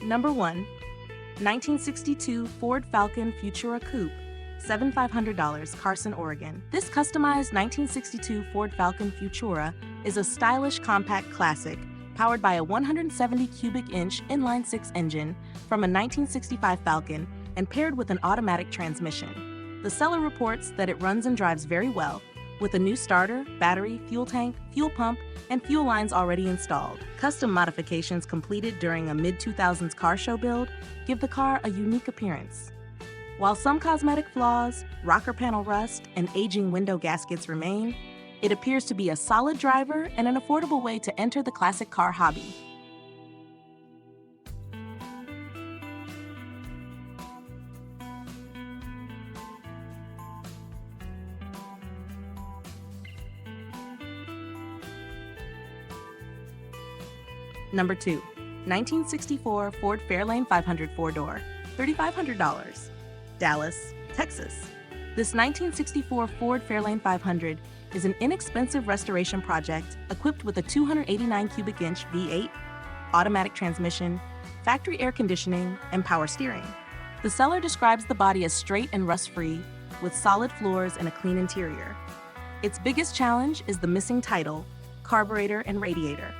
Number 1. 1962 Ford Falcon Futura Coupe, $7,500, Carson, Oregon. This customized 1962 Ford Falcon Futura is a stylish compact classic powered by a 170 cubic inch inline-six engine from a 1965 Falcon and paired with an automatic transmission. The seller reports that it runs and drives very well, with a new starter, battery, fuel tank, fuel pump, and fuel lines already installed. Custom modifications completed during a mid-2000s car show build give the car a unique appearance. While some cosmetic flaws, rocker panel rust, and aging window gaskets remain, it appears to be a solid driver and an affordable way to enter the classic car hobby. Number 2. 1964 Ford Fairlane 500 four-door, $3,500, Dallas, Texas. This 1964 Ford Fairlane 500 is an inexpensive restoration project equipped with a 289 cubic inch V8, automatic transmission, factory air conditioning, and power steering. The seller describes the body as straight and rust-free, with solid floors and a clean interior. Its biggest challenge is the missing title, carburetor, and radiator.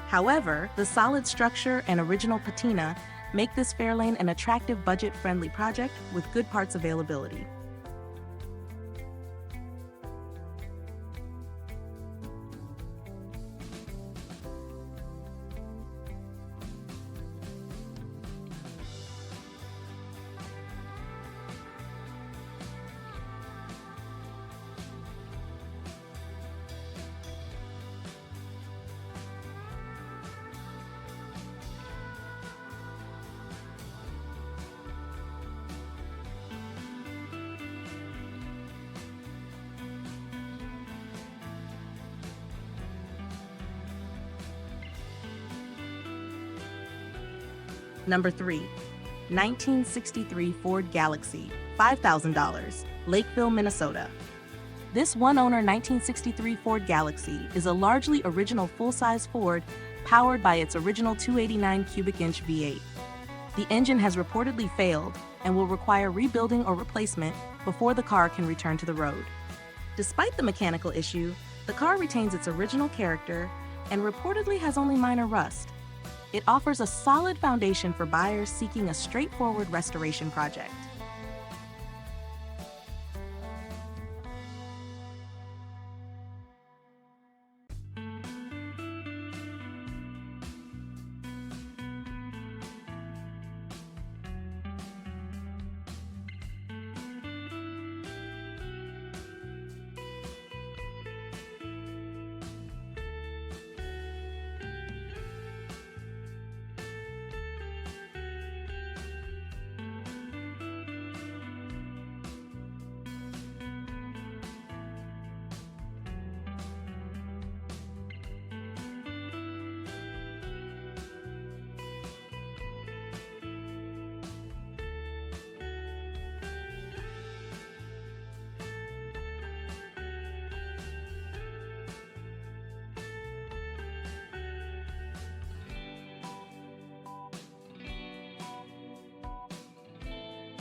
However, the solid structure and original patina make this Fairlane an attractive budget-friendly project with good parts availability. Number 3. 1963 Ford Galaxie, $5,000, Lakeville, Minnesota. This one-owner 1963 Ford Galaxie is a largely original full-size Ford powered by its original 289 cubic inch V8. The engine has reportedly failed and will require rebuilding or replacement before the car can return to the road. Despite the mechanical issue, the car retains its original character and reportedly has only minor rust. It offers a solid foundation for buyers seeking a straightforward restoration project.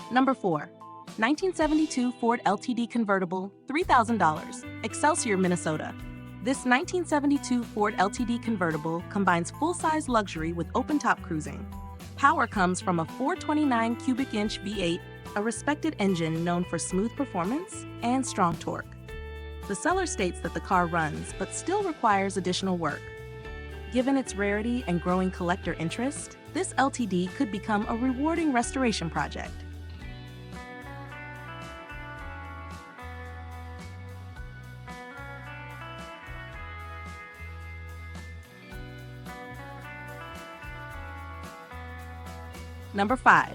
Number 4. 1972 Ford LTD Convertible, $3,000, Excelsior, Minnesota. This 1972 Ford LTD Convertible combines full-size luxury with open-top cruising. Power comes from a 429 cubic inch V8, a respected engine known for smooth performance and strong torque. The seller states that the car runs, but still requires additional work. Given its rarity and growing collector interest, this LTD could become a rewarding restoration project. Number 5.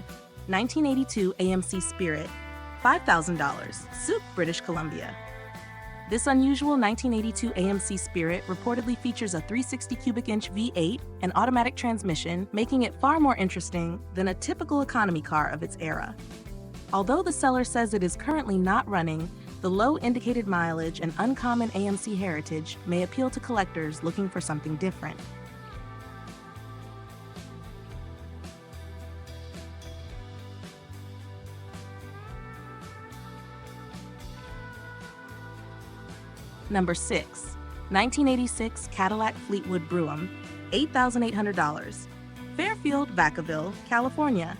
1982 AMC Spirit, $5,000, Sooke, British Columbia. This unusual 1982 AMC Spirit reportedly features a 360 cubic inch V8 and automatic transmission, making it far more interesting than a typical economy car of its era. Although the seller says it is currently not running, the low indicated mileage and uncommon AMC heritage may appeal to collectors looking for something different. Number 6. 1986 Cadillac Fleetwood Brougham, $8,800. Fairfield, Vacaville, California.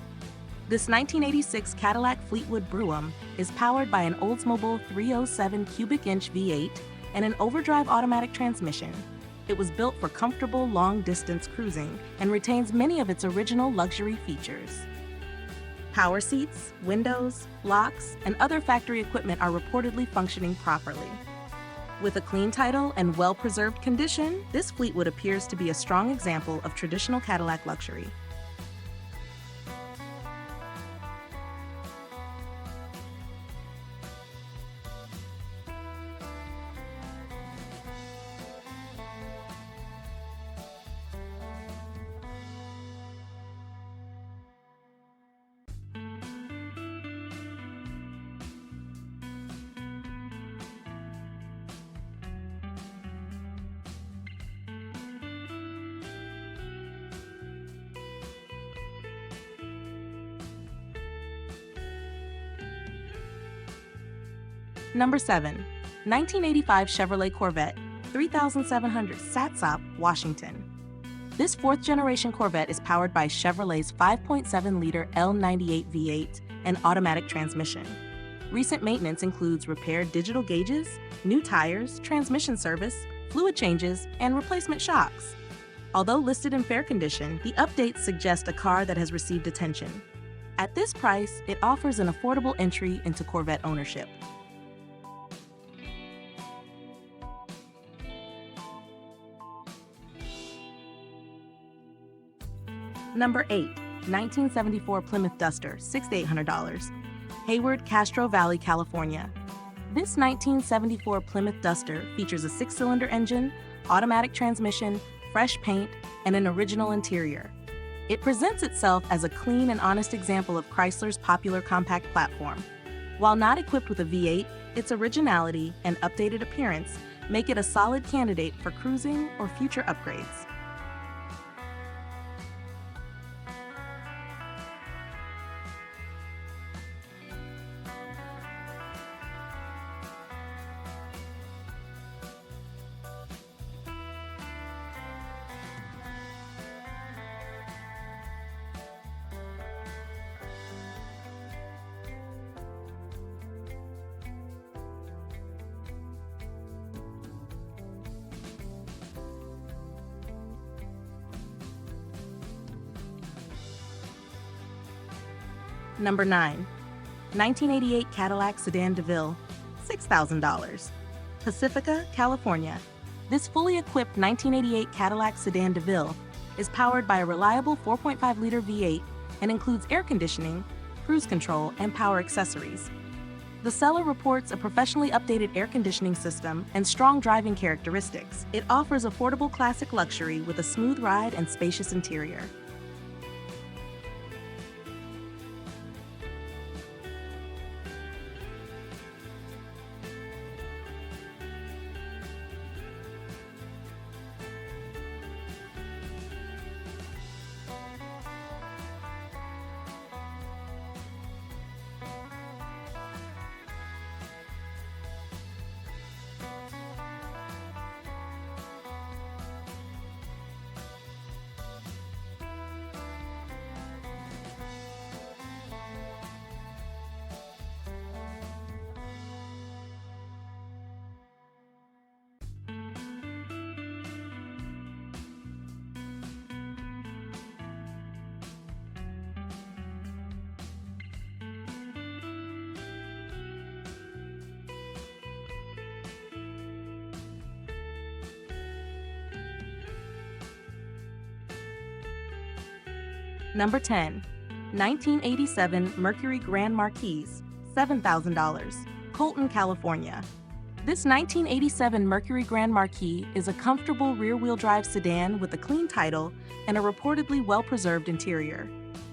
This 1986 Cadillac Fleetwood Brougham is powered by an Oldsmobile 307 cubic-inch V8 and an overdrive automatic transmission. It was built for comfortable long-distance cruising and retains many of its original luxury features. Power seats, windows, locks, and other factory equipment are reportedly functioning properly. With a clean title and well-preserved condition, this Fleetwood appears to be a strong example of traditional Cadillac luxury. Number 7. 1985 Chevrolet Corvette, 3700 Satsop, Washington. This fourth-generation Corvette is powered by Chevrolet's 5.7-liter L98 V8 and automatic transmission. Recent maintenance includes repaired digital gauges, new tires, transmission service, fluid changes, and replacement shocks. Although listed in fair condition, the updates suggest a car that has received attention. At this price, it offers an affordable entry into Corvette ownership. Number 8. 1974 Plymouth Duster, $6,800. Hayward, Castro Valley, California. This 1974 Plymouth Duster features a 6-cylinder engine, automatic transmission, fresh paint, and an original interior. It presents itself as a clean and honest example of Chrysler's popular compact platform. While not equipped with a V8, its originality and updated appearance make it a solid candidate for cruising or future upgrades. Number 9. 1988 Cadillac Sedan Deville, $6,000. Pacifica, California. This fully equipped 1988 Cadillac Sedan Deville is powered by a reliable 4.5-liter V8 and includes air conditioning, cruise control, and power accessories. The seller reports a professionally updated air conditioning system and strong driving characteristics. It offers affordable classic luxury with a smooth ride and spacious interior. Number 10. 1987 Mercury Grand Marquis, $7,000. Colton, California. This 1987 Mercury Grand Marquis is a comfortable rear-wheel drive sedan with a clean title and a reportedly well-preserved interior.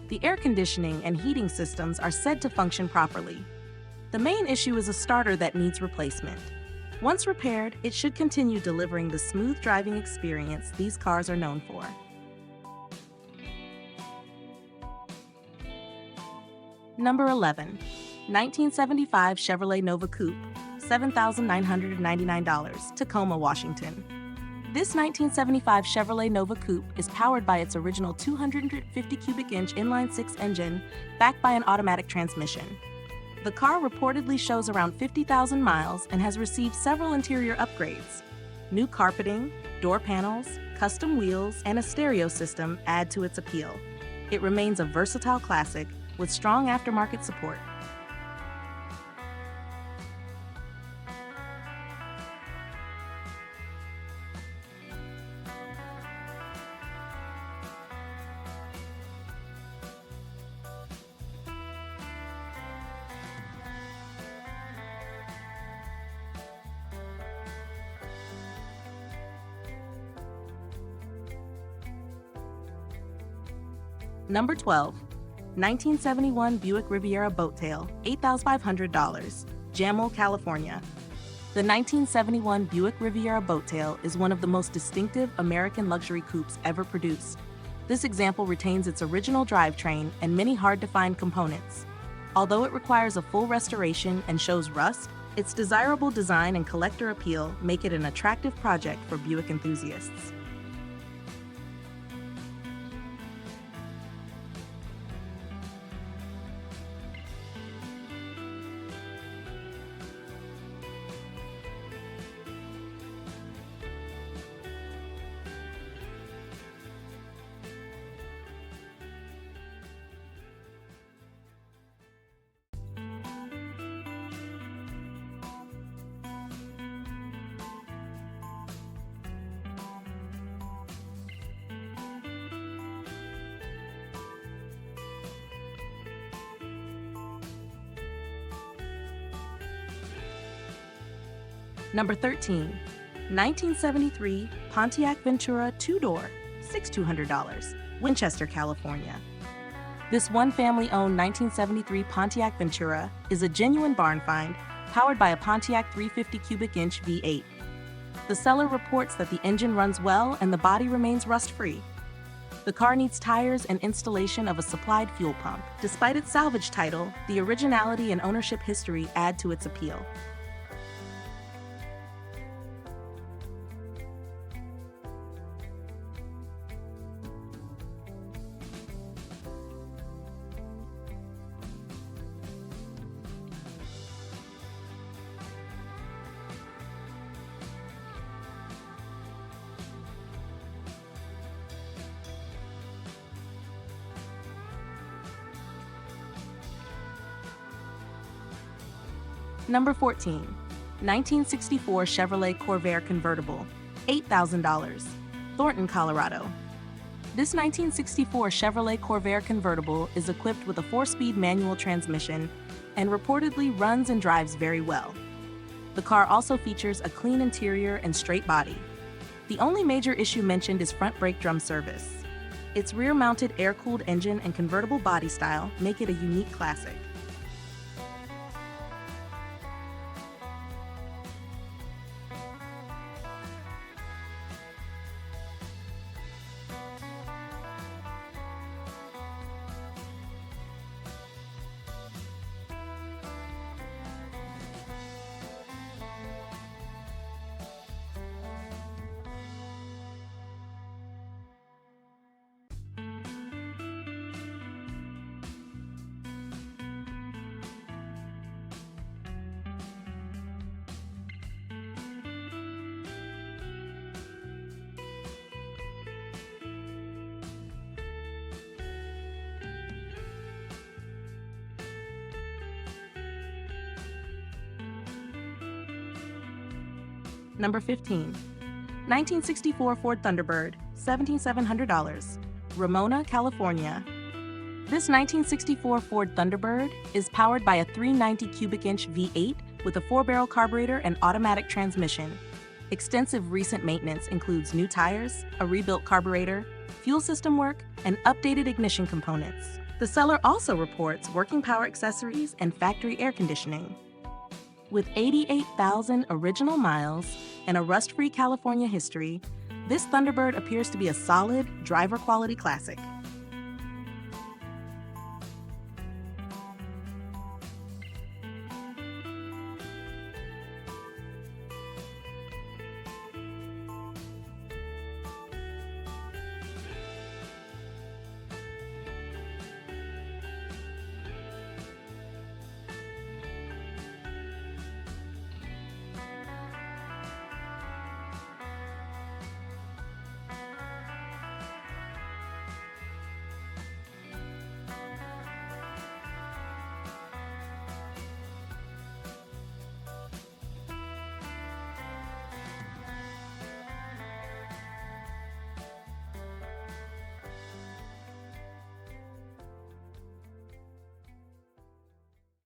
The air conditioning and heating systems are said to function properly. The main issue is a starter that needs replacement. Once repaired, it should continue delivering the smooth driving experience these cars are known for. Number 11. 1975 Chevrolet Nova Coupe, $7,999, Tacoma, Washington. This 1975 Chevrolet Nova Coupe is powered by its original 250 cubic inch inline-six engine, backed by an automatic transmission. The car reportedly shows around 50,000 miles and has received several interior upgrades. New carpeting, door panels, custom wheels, and a stereo system add to its appeal. It remains a versatile classic with strong aftermarket support. Number 12. 1971 Buick Riviera Boattail, $8,500, Jamul, California. The 1971 Buick Riviera Boattail is one of the most distinctive American luxury coupes ever produced. This example retains its original drivetrain and many hard-to-find components. Although it requires a full restoration and shows rust, its desirable design and collector appeal make it an attractive project for Buick enthusiasts. Number 13. 1973 Pontiac Ventura two-door, $6,200, Winchester, California. This one family-owned 1973 Pontiac Ventura is a genuine barn find, powered by a Pontiac 350 cubic inch V8. The seller reports that the engine runs well and the body remains rust-free. The car needs tires and installation of a supplied fuel pump. Despite its salvage title, the originality and ownership history add to its appeal. Number 14. 1964 Chevrolet Corvair Convertible, $8,000, Thornton, Colorado. This 1964 Chevrolet Corvair Convertible is equipped with a 4-speed manual transmission and reportedly runs and drives very well. The car also features a clean interior and straight body. The only major issue mentioned is front brake drum service. Its rear-mounted air-cooled engine and convertible body style make it a unique classic. Number 15. 1964 Ford Thunderbird, $7,700, Ramona, California. This 1964 Ford Thunderbird is powered by a 390 cubic inch V8 with a 4-barrel carburetor and automatic transmission. Extensive recent maintenance includes new tires, a rebuilt carburetor, fuel system work, and updated ignition components. The seller also reports working power accessories and factory air conditioning. With 88,000 original miles and a rust-free California history, this Thunderbird appears to be a solid, driver-quality classic.